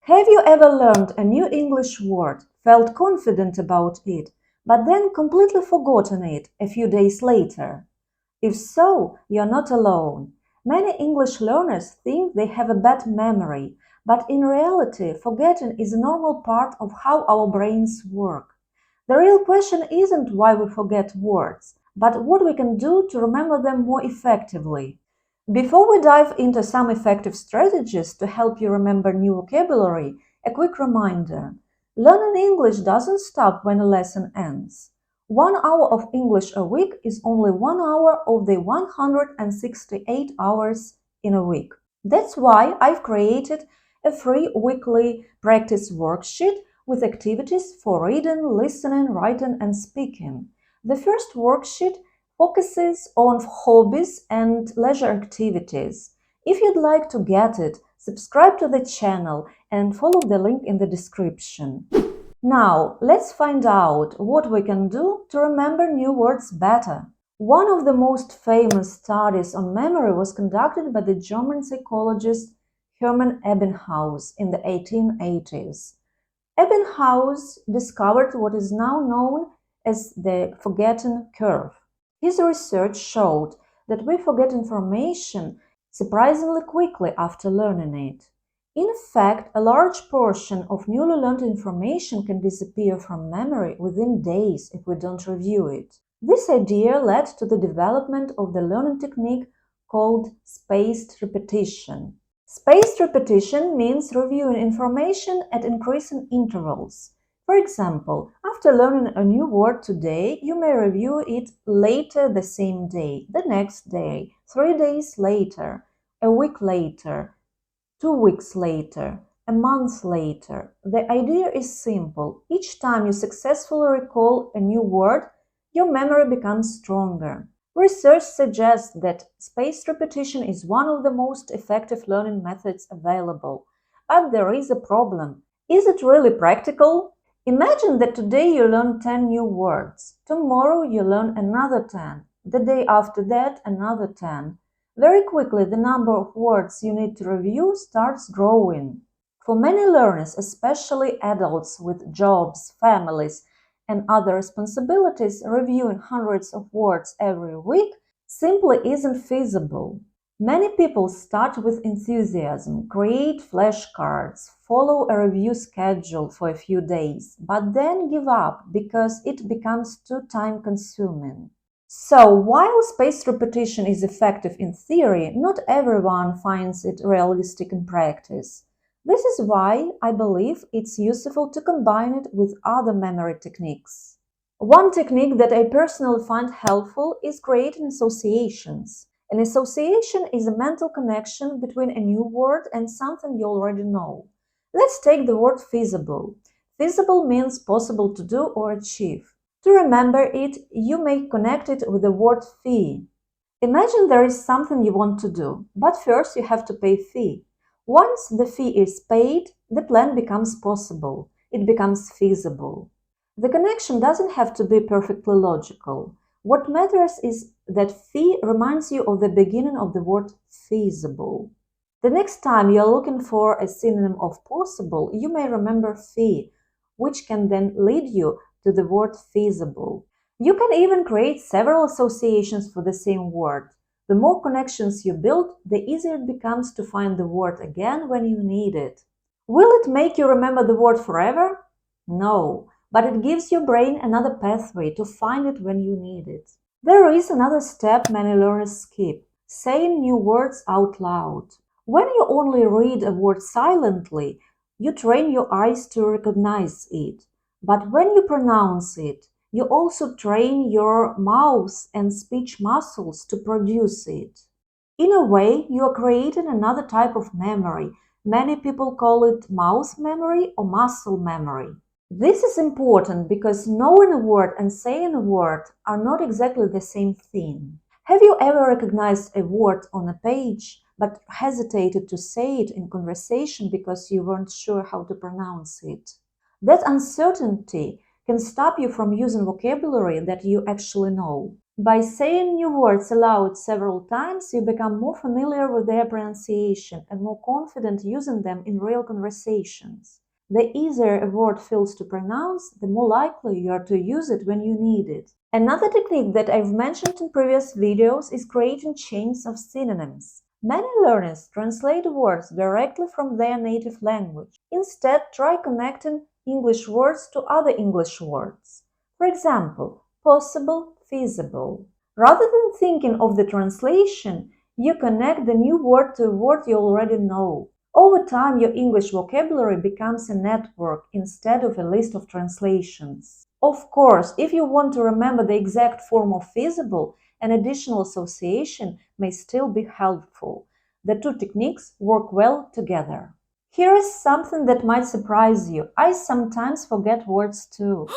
Have you ever learned a new English word, felt confident about it, but then completely forgotten it a few days later? If so, you're not alone. Many English learners think they have a bad memory, but in reality, forgetting is a normal part of how our brains work. The real question isn't why we forget words, but what we can do to remember them more effectively. Before we dive into some effective strategies to help you remember new vocabulary, a quick reminder. Learning English doesn't stop when a lesson ends. 1 hour of English a week is only 1 hour of the 168 hours in a week. That's why I've created a free weekly practice worksheet with activities for reading, listening, writing, and speaking. The first worksheet focuses on hobbies and leisure activities. If you'd like to get it, subscribe to the channel and follow the link in the description. Now, let's find out what we can do to remember new words better. One of the most famous studies on memory was conducted by the German psychologist Hermann Ebbinghaus in the 1880s. Ebbinghaus discovered what is now known as the forgetting curve. His research showed that we forget information surprisingly quickly after learning it. In fact, a large portion of newly learned information can disappear from memory within days if we don't review it. This idea led to the development of the learning technique called spaced repetition. Spaced repetition means reviewing information at increasing intervals. For example, after learning a new word today, you may review it later the same day, the next day, 3 days later, a week later, 2 weeks later, a month later. The idea is simple. Each time you successfully recall a new word, your memory becomes stronger. Research suggests that spaced repetition is one of the most effective learning methods available. But there is a problem. Is it really practical? Imagine that today you learn 10 new words. Tomorrow you learn another 10. The day after that, another 10. Very quickly, the number of words you need to review starts growing. For many learners, especially adults with jobs, families, and other responsibilities, reviewing hundreds of words every week simply isn't feasible. Many people start with enthusiasm, create flashcards, follow a review schedule for a few days, but then give up because it becomes too time-consuming. So, while spaced repetition is effective in theory, not everyone finds it realistic in practice. This is why I believe it's useful to combine it with other memory techniques. One technique that I personally find helpful is creating associations. An association is a mental connection between a new word and something you already know. Let's take the word feasible. Feasible means possible to do or achieve. To remember it, you may connect it with the word fee. Imagine there is something you want to do, but first you have to pay fee. Once the fee is paid, the plan becomes possible. It becomes feasible. The connection doesn't have to be perfectly logical. What matters is that fee reminds you of the beginning of the word feasible. The next time you're looking for a synonym of possible, you may remember fee, which can then lead you to the word feasible. You can even create several associations for the same word. The more connections you build, the easier it becomes to find the word again when you need it. Will it make you remember the word forever? No, but it gives your brain another pathway to find it when you need it. There is another step many learners skip: saying new words out loud. When you only read a word silently, you train your eyes to recognize it. But when you pronounce it, you also train your mouth and speech muscles to produce it. In a way, you are creating another type of memory. Many people call it mouth memory or muscle memory. This is important because knowing a word and saying a word are not exactly the same thing. Have you ever recognized a word on a page but hesitated to say it in conversation because you weren't sure how to pronounce it? That uncertainty can stop you from using vocabulary that you actually know. By saying new words aloud several times, you become more familiar with their pronunciation and more confident using them in real conversations. The easier a word feels to pronounce, the more likely you are to use it when you need it. Another technique that I've mentioned in previous videos is creating chains of synonyms. Many learners translate words directly from their native language. Instead, try connecting English words to other English words. For example, possible, feasible. Rather than thinking of the translation, you connect the new word to a word you already know. Over time, your English vocabulary becomes a network instead of a list of translations. Of course, if you want to remember the exact form of feasible, an additional association may still be helpful. The two techniques work well together. Here is something that might surprise you. I sometimes forget words too.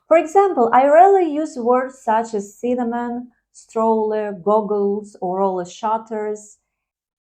For example, I rarely use words such as cinnamon, stroller, goggles, or roller shutters.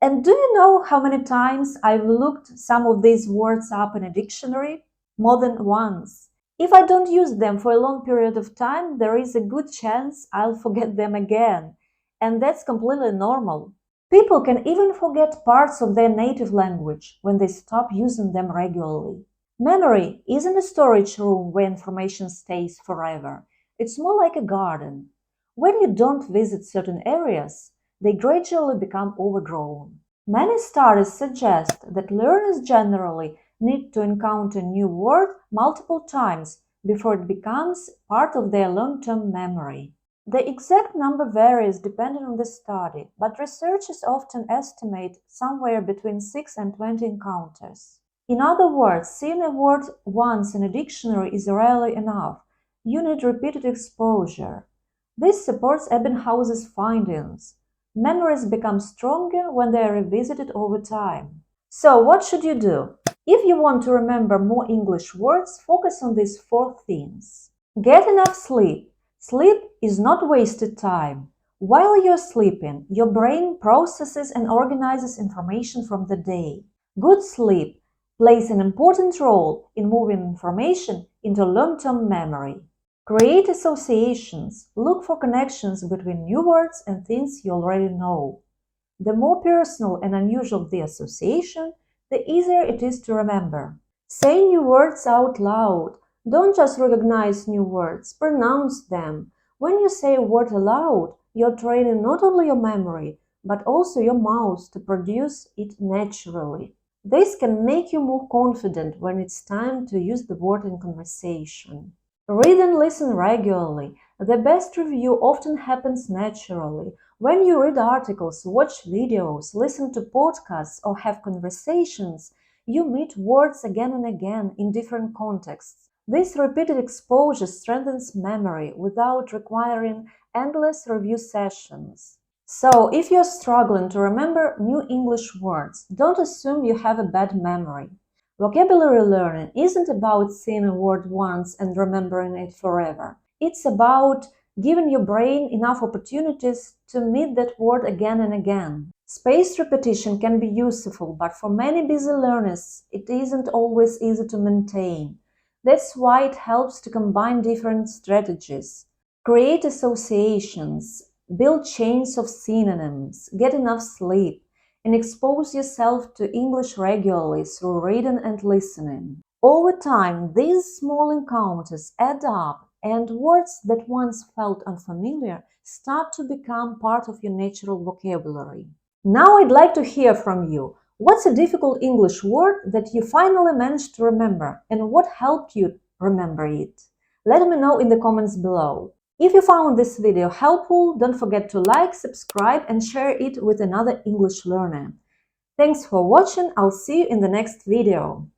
And do you know how many times I've looked some of these words up in a dictionary? More than once. If I don't use them for a long period of time, there is a good chance I'll forget them again. And that's completely normal. People can even forget parts of their native language when they stop using them regularly. Memory isn't a storage room where information stays forever. It's more like a garden. When you don't visit certain areas, they gradually become overgrown. Many studies suggest that learners generally need to encounter a new word multiple times before it becomes part of their long-term memory. The exact number varies depending on the study, but researchers often estimate somewhere between 6 and 20 encounters. In other words, seeing a word once in a dictionary is rarely enough. You need repeated exposure. This supports Ebbinghouse's findings. Memories become stronger when they are revisited over time. So, what should you do? If you want to remember more English words, focus on these 4 themes. Get enough sleep. Sleep is not wasted time. While you're sleeping, your brain processes and organizes information from the day. Good sleep plays an important role in moving information into long-term memory. Create associations. Look for connections between new words and things you already know. The more personal and unusual the association, the easier it is to remember. Say new words out loud. Don't just recognize new words, pronounce them. When you say a word aloud, you're training not only your memory, but also your mouth to produce it naturally. This can make you more confident when it's time to use the word in conversation. Read and listen regularly. The best review often happens naturally. When you read articles, watch videos, listen to podcasts, or have conversations, you meet words again and again in different contexts. This repeated exposure strengthens memory without requiring endless review sessions. So, if you're struggling to remember new English words, don't assume you have a bad memory. Vocabulary learning isn't about seeing a word once and remembering it forever. It's about giving your brain enough opportunities to meet that word again and again. Spaced repetition can be useful, but for many busy learners, it isn't always easy to maintain. That's why it helps to combine different strategies. Create associations, build chains of synonyms, get enough sleep, and expose yourself to English regularly through reading and listening. Over time, these small encounters add up, and words that once felt unfamiliar start to become part of your natural vocabulary. Now I'd like to hear from you. What's a difficult English word that you finally managed to remember, and what helped you remember it? Let me know in the comments below. If you found this video helpful, don't forget to like, subscribe, and share it with another English learner. Thanks for watching. I'll see you in the next video.